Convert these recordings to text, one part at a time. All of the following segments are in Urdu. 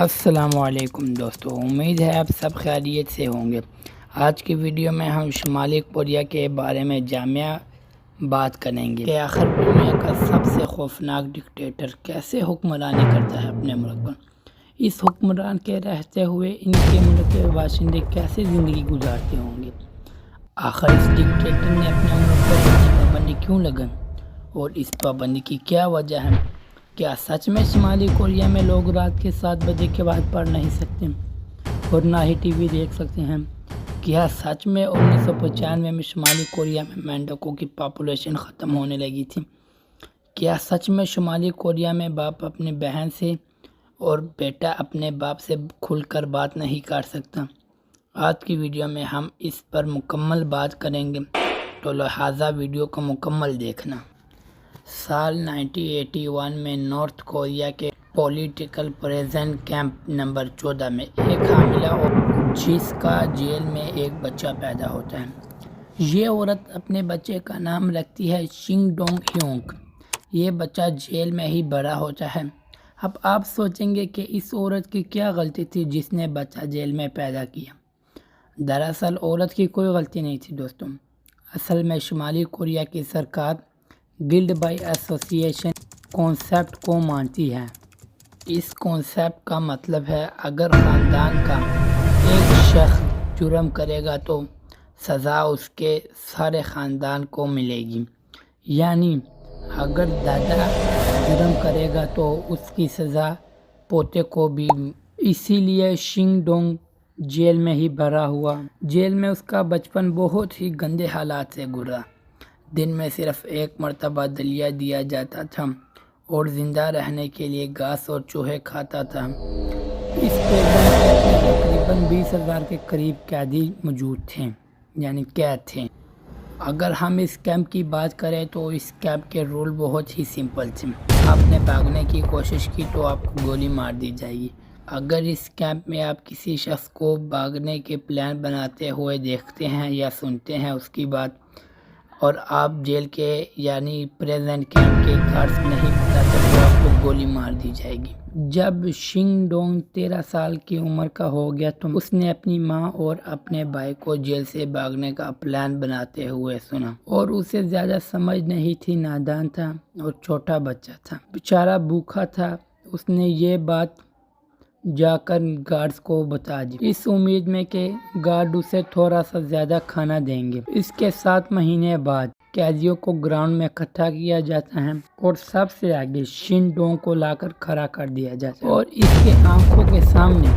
السلام علیکم دوستو، امید ہے آپ سب خیریت سے ہوں گے۔ آج کی ویڈیو میں ہم شمالی کوریا کے بارے میں جامع بات کریں گے کہ آخر دنیا کا سب سے خوفناک ڈکٹیٹر کیسے حکمرانی کرتا ہے اپنے ملک پر۔ اس حکمران کے رہتے ہوئے ان کے ملک کے باشندے کیسے زندگی گزارتے ہوں گے۔ آخر اس ڈکٹیٹر نے اپنے ملک پر اتنی پابندی کیوں لگائی اور اس پابندی کی کیا وجہ ہے؟ کیا سچ میں شمالی کوریا میں لوگ رات کے 7 بجے کے بعد پڑھ نہیں سکتے اور نہ ہی ٹی وی دیکھ سکتے ہیں؟ کیا سچ میں 1995 میں شمالی کوریا میں مینڈکوں کی پاپولیشن ختم ہونے لگی تھی؟ کیا سچ میں شمالی کوریا میں باپ اپنی بہن سے اور بیٹا اپنے باپ سے کھل کر بات نہیں کر سکتا؟ آج کی ویڈیو میں ہم اس پر مکمل بات کریں گے، تو لہٰذا ویڈیو کو مکمل دیکھنا۔ سال 1981 میں نارتھ کوریا کے پولیٹیکل پریزن کیمپ نمبر 14 میں ایک حاملہ عورت جس کا جیل میں ایک بچہ پیدا ہوتا ہے۔ یہ عورت اپنے بچے کا نام رکھتی ہے شنگ ڈونگ ہیونگ۔ یہ بچہ جیل میں ہی بڑا ہوتا ہے۔ اب آپ سوچیں گے کہ اس عورت کی کیا غلطی تھی جس نے بچہ جیل میں پیدا کیا؟ دراصل عورت کی کوئی غلطی نہیں تھی دوستوں۔ اصل میں شمالی کوریا کی سرکار گلڈ بائی ایسوسی ایشن کانسیپٹ کو مانتی ہے۔ اس کانسیپٹ کا مطلب ہے اگر خاندان کا ایک شخص جرم کرے گا تو سزا اس کے سارے خاندان کو ملے گی، یعنی اگر دادا جرم کرے گا تو اس کی سزا پوتے کو بھی۔ اسی لیے شنگ ڈونگ جیل میں ہی بڑا ہوا۔ جیل میں اس کا بچپن بہت ہی گندے حالات سے گزرا۔ دن میں صرف ایک مرتبہ دلیا دیا جاتا تھا اور زندہ رہنے کے لیے گھاس اور چوہے کھاتا تھا۔ اس پریزن کیمپ میں تقریباً 20,000 کے قریب قیدی موجود تھے، یعنی قید تھے۔ اگر ہم اس کیمپ کی بات کریں تو اس کیمپ کے رول بہت ہی سمپل تھے۔ آپ نے بھاگنے کی کوشش کی تو آپ کو گولی مار دی جائے گی۔ اگر اس کیمپ میں آپ کسی شخص کو بھاگنے کے پلان بناتے ہوئے دیکھتے ہیں یا سنتے ہیں اس کی بات، اور آپ جیل کے یعنی پریزن کیمپ کے گارڈز نہیں بتاتے تو آپ کو گولی مار دی جائے گی۔ جب شنگ ڈونگ 13 سال کی عمر کا ہو گیا تو اس نے اپنی ماں اور اپنے بھائی کو جیل سے بھاگنے کا پلان بناتے ہوئے سنا، اور اسے زیادہ سمجھ نہیں تھی، نادان تھا اور چھوٹا بچہ تھا، بیچارہ بھوکا تھا۔ اس نے یہ بات جا کر گارڈز کو بتا دی، اس امید میں کہ گارڈ اسے تھوڑا سا زیادہ کھانا دیں گے۔ اس کے 7 مہینے بعد قیدیوں کو گراؤنڈ میں اکٹھا کیا جاتا ہے اور سب سے آگے شنگ ڈونگ کو لا کر کھڑا کر دیا جاتا ہے، اور اس کے آنکھوں کے سامنے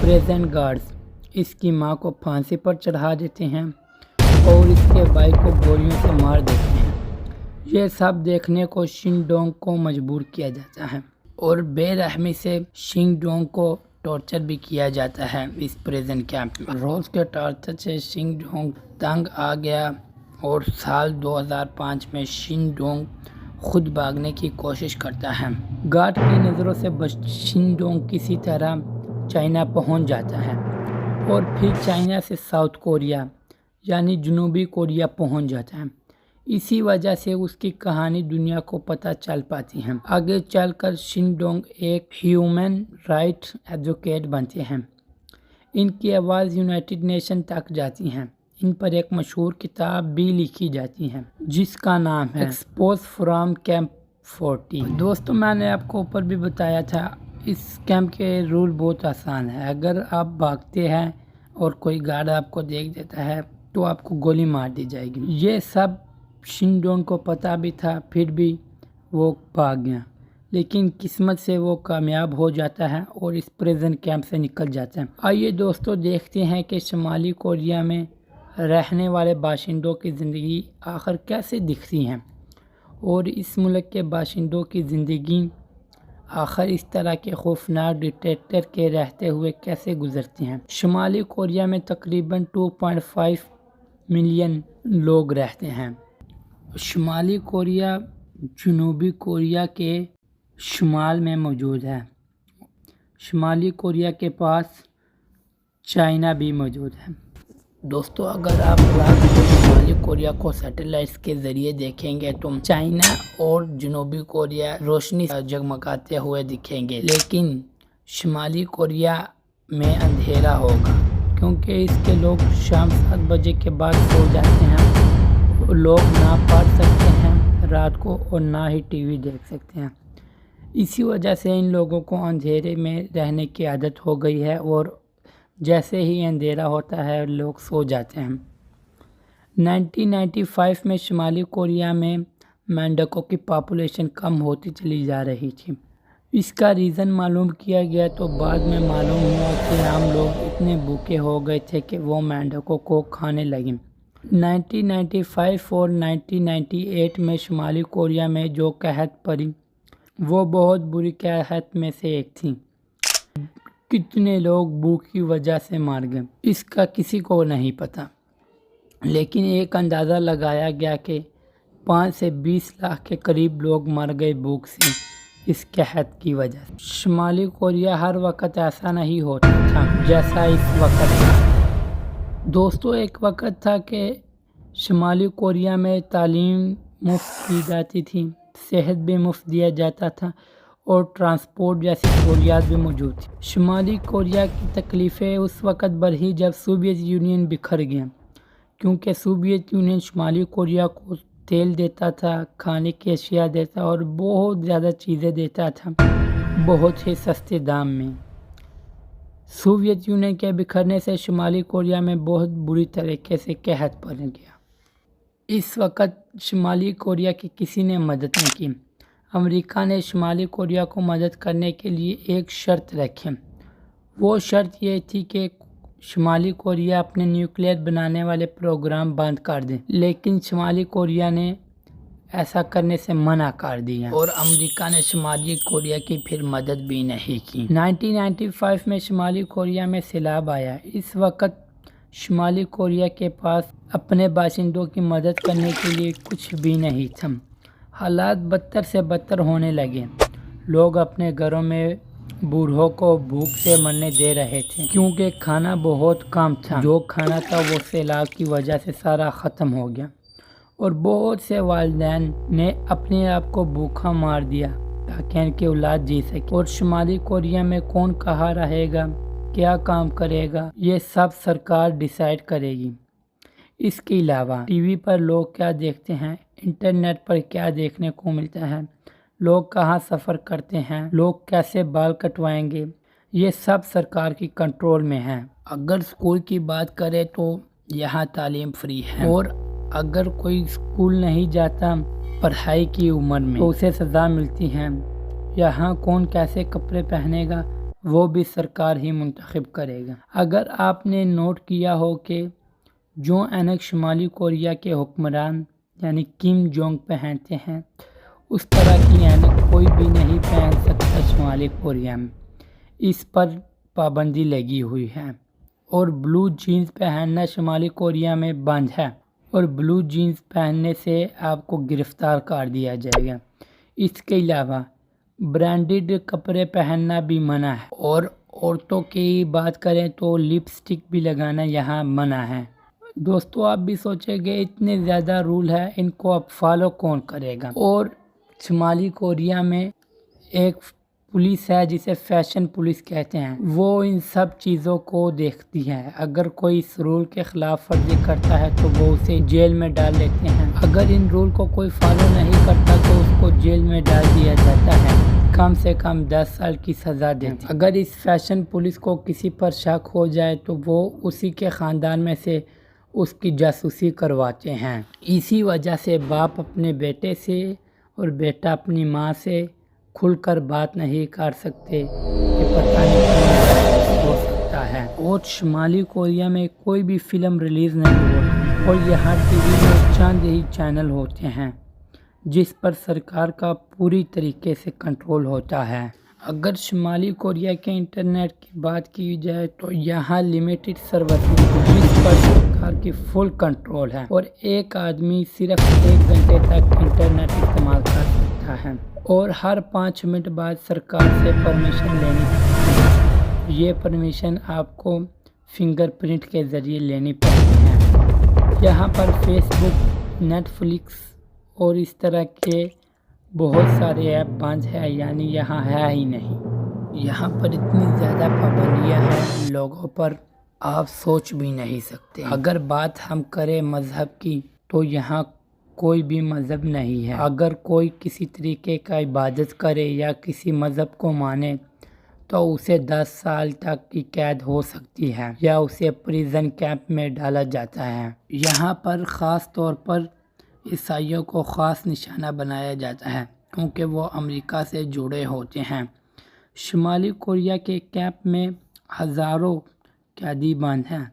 پریزن گارڈز اس کی ماں کو پھانسی پر چڑھا دیتے ہیں اور اس کے بھائی کو گولیوں سے مار دیتے ہیں۔ یہ سب دیکھنے کو شنگ ڈونگ کو مجبور کیا جاتا ہے اور بے رحمی سے شنگ ڈونگ کو ٹارچر بھی کیا جاتا ہے اس پریزن کیمپ میں۔ روز کے ٹارچر سے شنگ ڈونگ تنگ آ گیا اور سال 2005 میں شنگ ڈونگ خود بھاگنے کی کوشش کرتا ہے۔ گارڈ کی نظروں سے بچ شنگ ڈونگ کسی طرح چائنا پہنچ جاتا ہے اور پھر چائنا سے ساؤتھ کوریا یعنی جنوبی کوریا پہنچ جاتا ہے۔ اسی وجہ سے اس کی کہانی دنیا کو پتہ چل پاتی ہے۔ آگے چل کر شنگ ڈونگ ایک ہیومن رائٹ ایڈوکیٹ بنتے ہیں۔ ان کی آواز یونائٹڈ نیشن تک جاتی ہے۔ ان پر ایک مشہور کتاب بھی لکھی جاتی ہے جس کا نام ہے ایکسپوز فرام کیمپ 40۔ دوستوں، میں نے آپ کو اوپر بھی بتایا تھا اس کیمپ کے رول بہت آسان ہے۔ اگر آپ بھاگتے ہیں اور کوئی گارڈ آپ کو دیکھ دیتا ہے تو آپ کو گولی مار دی جائے گی۔ یہ سب شنگ ڈونگ کو پتہ بھی تھا، پھر بھی وہ بھاگ گیا، لیکن قسمت سے وہ کامیاب ہو جاتا ہے اور اس پریزن کیمپ سے نکل جاتا ہے۔ آئیے دوستو دیکھتے ہیں کہ شمالی کوریا میں رہنے والے باشندوں کی زندگی آخر کیسے دکھتی ہیں اور اس ملک کے باشندوں کی زندگی آخر اس طرح کے خوفناک ڈکٹیٹر کے رہتے ہوئے کیسے گزرتی ہیں۔ شمالی کوریا میں تقریباً 2.5 ملین لوگ رہتے ہیں۔ شمالی کوریا جنوبی کوریا کے شمال میں موجود ہے۔ شمالی کوریا کے پاس چائنا بھی موجود ہے۔ دوستو، اگر آپ رات کو شمالی کوریا کو سیٹلائٹس کے ذریعے دیکھیں گے تو چائنا اور جنوبی کوریا روشنی جگمگاتے ہوئے دکھیں گے، لیکن شمالی کوریا میں اندھیرا ہوگا کیونکہ اس کے لوگ شام 7 بجے کے بعد سو جاتے ہیں. لوگ نہ پڑھ سکتے ہیں رات کو اور نہ ہی ٹی وی دیکھ سکتے ہیں. اسی وجہ سے ان لوگوں کو اندھیرے میں رہنے کی عادت ہو گئی ہے اور جیسے ہی اندھیرا ہوتا ہے لوگ سو جاتے ہیں. 1995 میں شمالی کوریا میں مینڈکوں کی پاپولیشن کم ہوتی چلی جا رہی تھی. اس کا ریزن معلوم کیا گیا تو بعد میں معلوم ہوا کہ عام لوگ اتنے بھوکے ہو گئے تھے کہ وہ مینڈکوں کو کھانے لگے. 1995 اور 1998 میں شمالی کوریا میں جو قحط پڑی وہ بہت بری قحط میں سے ایک تھی. کتنے لوگ بھوک کی وجہ سے مار گئے اس کا کسی کو نہیں پتا، لیکن ایک اندازہ لگایا گیا کہ 5 سے 20 لاکھ کے قریب لوگ مر گئے بھوک سے اس قحط کی وجہ سے. شمالی کوریا ہر وقت ایسا نہیں ہوتا تھا جیسا اس وقت ہے. دوستو ایک وقت تھا کہ شمالی کوریا میں تعلیم مفت کی جاتی تھی، صحت بھی مفت دیا جاتا تھا اور ٹرانسپورٹ جیسی سہولیات بھی موجود تھی. شمالی کوریا کی تکلیفیں اس وقت بڑھی جب سوویت یونین بکھر گیا، کیونکہ سوویت یونین شمالی کوریا کو تیل دیتا تھا، کھانے کی اشیاء دیتا اور بہت زیادہ چیزیں دیتا تھا بہت ہی سستے دام میں. سوویت یونین کے بکھرنے سے شمالی کوریا میں بہت بری طریقے سے قحط پڑ گیا. اس وقت شمالی کوریا کی کسی نے مدد نہیں کی. امریکہ نے شمالی کوریا کو مدد کرنے کے لیے ایک شرط رکھی. وہ شرط یہ تھی کہ شمالی کوریا اپنے نیوکلیئر بنانے والے پروگرام بند کر دیں، لیکن شمالی کوریا نے ایسا کرنے سے منع کر دیا اور امریکہ نے شمالی کوریا کی پھر مدد بھی نہیں کی. 1995 میں شمالی کوریا میں سیلاب آیا. اس وقت شمالی کوریا کے پاس اپنے باشندوں کی مدد کرنے کے لیے کچھ بھی نہیں تھا. حالات بدتر سے بدتر ہونے لگے. لوگ اپنے گھروں میں بوڑھوں کو بھوک سے مرنے دے رہے تھے کیونکہ کھانا بہت کم تھا. جو کھانا تھا وہ سیلاب کی وجہ سے سارا ختم ہو گیا اور بہت سے والدین نے اپنے آپ کو بھوکا مار دیا تاکہ ان کی اولاد جی سکے. اور شمالی کوریا میں کون کہاں رہے گا، کیا کام کرے گا، یہ سب سرکار ڈیسائیڈ کرے گی. اس کے علاوہ ٹی وی پر لوگ کیا دیکھتے ہیں، انٹرنیٹ پر کیا دیکھنے کو ملتا ہے، لوگ کہاں سفر کرتے ہیں، لوگ کیسے بال کٹوائیں گے، یہ سب سرکار کی کنٹرول میں ہے. اگر اسکول کی بات کریں تو یہاں تعلیم فری ہے اور اگر کوئی اسکول نہیں جاتا پڑھائی کی عمر میں تو اسے سزا ملتی ہے. یہاں کون کیسے کپڑے پہنے گا وہ بھی سرکار ہی منتخب کرے گا. اگر آپ نے نوٹ کیا ہو کہ جو اینک شمالی کوریا کے حکمران یعنی کم جونگ پہنتے ہیں اس طرح کی اینک کوئی بھی نہیں پہن سکتا شمالی کوریا میں. اس پر پابندی لگی ہوئی ہے. اور بلو جینز پہننا شمالی کوریا میں بند ہے اور بلو جینز پہننے سے آپ کو گرفتار کر دیا جائے گا. اس کے علاوہ برانڈڈ کپڑے پہننا بھی منع ہے اور عورتوں کی بات کریں تو لپسٹک بھی لگانا یہاں منع ہے. دوستو آپ بھی سوچیں گے اتنے زیادہ رول ہے ان کو اب فالو کون کرے گا. اور شمالی کوریا میں ایک پولیس ہے جسے فیشن پولیس کہتے ہیں، وہ ان سب چیزوں کو دیکھتی ہے. اگر کوئی اس رول کے خلاف ورزی کرتا ہے تو وہ اسے جیل میں ڈال لیتے ہیں. اگر ان رول کو کوئی فالو نہیں کرتا تو اس کو جیل میں ڈال دیا جاتا ہے، کم سے کم 10 سال کی سزا دیتی. اگر اس فیشن پولیس کو کسی پر شک ہو جائے تو وہ اسی کے خاندان میں سے اس کی جاسوسی کرواتے ہیں. اسی وجہ سے باپ اپنے بیٹے سے اور بیٹا اپنی ماں سے کھل کر بات نہیں کر سکتے کہ پتہ نہیں کیا ہو سکتا ہے. اور شمالی کوریا میں کوئی بھی فلم ریلیز نہیں ہوتی اور یہاں ٹی وی میں چند ہی چینل ہوتے ہیں جس پر سرکار کا پوری طریقے سے کنٹرول ہوتا ہے. اگر شمالی کوریا کے انٹرنیٹ کی بات کی جائے تو یہاں لمیٹڈ سروس جس پر سرکار کی فل کنٹرول ہے اور ایک آدمی صرف 1 گھنٹے تک انٹرنیٹ استعمال کر سکتا ہے اور ہر 5 منٹ بعد سرکار سے پرمیشن لینی پڑتی ہے. یہ پرمیشن آپ کو فنگر پرنٹ کے ذریعے لینی پڑتی ہے. یہاں پر فیس بک، نیٹ فلکس اور اس طرح کے بہت سارے ایپ بند ہے، یعنی یہاں ہے ہی نہیں. یہاں پر اتنی زیادہ پابندیاں ہیں لوگوں پر، آپ سوچ بھی نہیں سکتے۔ اگر بات ہم کریں مذہب کی تو یہاں کوئی بھی مذہب نہیں ہے۔ اگر کوئی کسی طریقے کا عبادت کرے یا کسی مذہب کو مانے تو اسے 10 سال تک کی قید ہو سکتی ہے یا اسے پریزن کیمپ میں ڈالا جاتا ہے۔ یہاں پر خاص طور پر عیسائیوں کو خاص نشانہ بنایا جاتا ہے کیونکہ وہ امریکہ سے جڑے ہوتے ہیں۔ شمالی کوریا کے کیمپ میں ہزاروں قیدی بند ہیں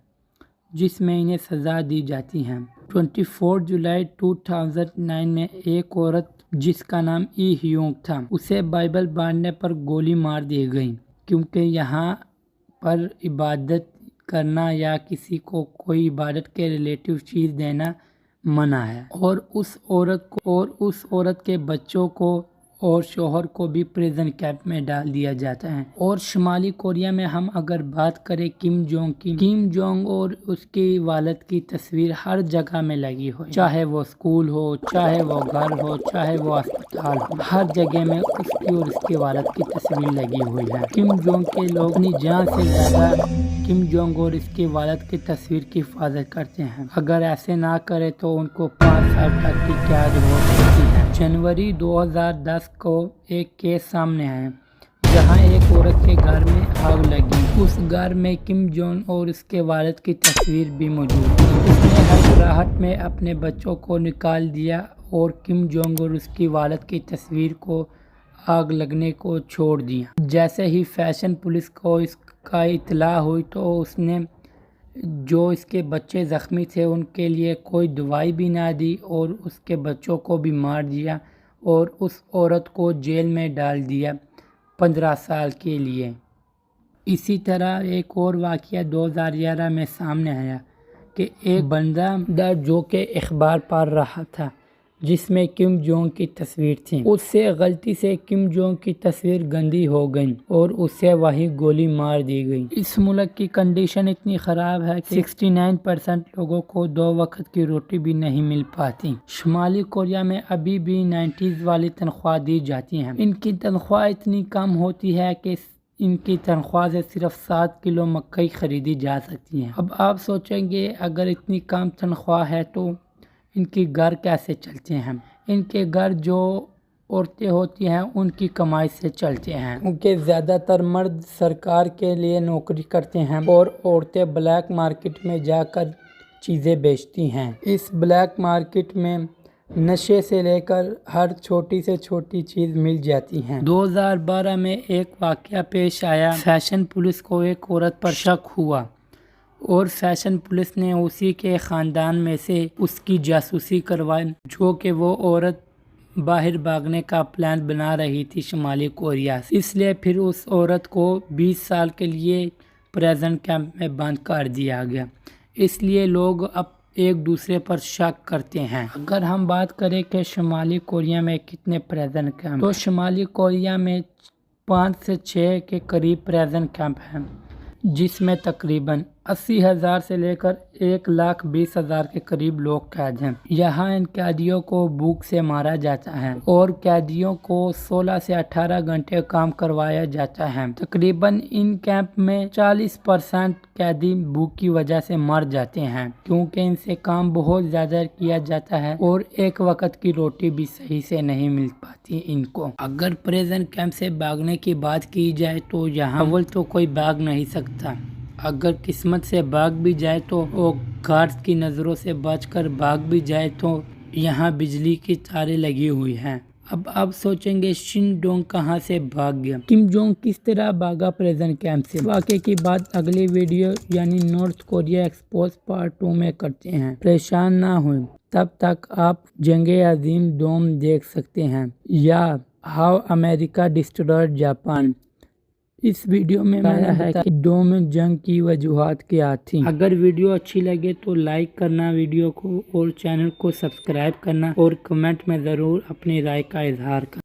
جس میں انہیں سزا دی جاتی ہے۔ 24 جولائی 2009 میں ایک عورت جس کا نام ای ہیونگ تھا، اسے بائبل باندھنے پر گولی مار دی گئی کیونکہ یہاں پر عبادت کرنا یا کسی کو کوئی عبادت کے ریلیٹیو چیز دینا منع ہے، اور اس عورت کے بچوں کو اور شوہر کو بھی پریزن کیمپ میں ڈال دیا جاتا ہے۔ اور شمالی کوریا میں ہم اگر بات کریں کم جونگ کی، کم جونگ اور اس کی والد کی تصویر ہر جگہ میں لگی ہوئی، چاہے وہ اسکول ہو، چاہے وہ گھر ہو، چاہے وہ اسپتال ہو، ہر جگہ میں اس کی اور اس کے والد کی تصویر لگی ہوئی ہے۔ کم جونگ کے لوگ اپنی جان سے زیادہ کم جونگ اور اس کے والد کی تصویر کی حفاظت کرتے ہیں۔ اگر ایسے نہ کرے تو ان کو 5 سال تک کی قید ہو سکتی ہے۔ جنوری 2010 کو ایک کیس سامنے آیا جہاں ایک عورت کے گھر میں آگ لگی۔ اس گھر میں کم جونگ اور اس کے والد کی تصویر بھی موجود تھی۔ اس نے گھبراہٹ میں اپنے بچوں کو نکال دیا اور کم جونگ اور اس کی والد کی تصویر کو آگ لگنے کو چھوڑ دیا۔ جیسے ہی فیشن پولیس کو اس کا اطلاع ہوئی تو اس نے جو اس کے بچے زخمی تھے ان کے لیے کوئی دوائی بھی نہ دی اور اس کے بچوں کو بھی مار دیا اور اس عورت کو جیل میں ڈال دیا 15 سال کے لیے۔ اسی طرح ایک اور واقعہ 2011 میں سامنے آیا کہ ایک بندہ جو کہ اخبار پڑھ رہا تھا جس میں کم جونگ کی تصویر تھی، اس سے غلطی سے کم جونگ کی تصویر گندی ہو گئی اور اسے وہی گولی مار دی گئی۔ اس ملک کی کنڈیشن اتنی خراب ہے کہ 69% لوگوں کو 2 وقت کی روٹی بھی نہیں مل پاتی۔ شمالی کوریا میں ابھی بھی 90s والی تنخواہ دی جاتی ہیں۔ ان کی تنخواہ اتنی کم ہوتی ہے کہ ان کی تنخواہ سے صرف 7 کلو مکئی خریدی جا سکتی ہے۔ اب آپ سوچیں گے اگر اتنی کم تنخواہ ہے تو ان کے گھر کیسے چلتے ہیں؟ ان کے گھر جو عورتیں ہوتی ہیں ان کی کمائی سے چلتے ہیں کیونکہ زیادہ تر مرد سرکار کے لیے نوکری کرتے ہیں اور عورتیں بلیک مارکیٹ میں جا کر چیزیں بیچتی ہیں۔ اس بلیک مارکیٹ میں نشے سے لے کر ہر چھوٹی سے چھوٹی چیز مل جاتی ہیں۔ 2012 میں ایک واقعہ پیش آیا۔ فیشن پولیس کو ایک عورت پر شک ہوا اور فیشن پولیس نے اسی کے خاندان میں سے اس کی جاسوسی کروائی جو کہ وہ عورت باہر بھاگنے کا پلان بنا رہی تھی شمالی کوریا سے۔ اس لیے پھر اس عورت کو 20 سال کے لیے پریزن کیمپ میں بند کر دیا گیا۔ اس لیے لوگ اب ایک دوسرے پر شک کرتے ہیں۔ اگر ہم بات کریں کہ شمالی کوریا میں کتنے پریزن کیمپ، تو شمالی کوریا میں 5 سے 6 کے قریب پریزن کیمپ ہیں جس میں تقریباً 80,000 سے لے کر 1,20,000 کے قریب لوگ قید ہیں۔ یہاں ان قیدیوں کو بھوک سے مارا جاتا ہے اور قیدیوں کو 16 سے 18 گھنٹے کام کروایا جاتا ہے۔ تقریباً ان کیمپ میں 40% قیدی بھوک کی وجہ سے مر جاتے ہیں کیونکہ ان سے کام بہت زیادہ کیا جاتا ہے اور ایک وقت کی روٹی بھی صحیح سے نہیں مل پاتی ان کو۔ اگر پریزن کیمپ سے بھاگنے کی بات کی جائے تو یہاں اول تو کوئی بھاگ نہیں سکتا۔ اگر قسمت سے بھاگ بھی جائے تو وہ گارڈز کی نظروں سے بچ کر بھاگ بھی جائے تو یہاں بجلی کی تاریں لگی ہوئی ہیں۔ اب آپ سوچیں گے شن ڈونگ کہاں سے بھاگ گیا؟ کم جونگ کس طرح بھاگا پریزن کیمپ سے؟ واقعے کی بات اگلی ویڈیو یعنی نارتھ کوریا ایکسپوز پارٹ 2 میں کرتے ہیں۔ پریشان نہ ہوئیں، تب تک آپ جنگ عظیم دوم دیکھ سکتے ہیں یا ہاؤ امریکہ ڈسٹرائڈ جاپان۔ اس ویڈیو میں میں نے بتایا کہ دوم جنگ کی وجوہات کیا تھیں۔ اگر ویڈیو اچھی لگے تو لائک کرنا ویڈیو کو اور چینل کو سبسکرائب کرنا اور کمنٹ میں ضرور اپنی رائے کا اظہار کرنا۔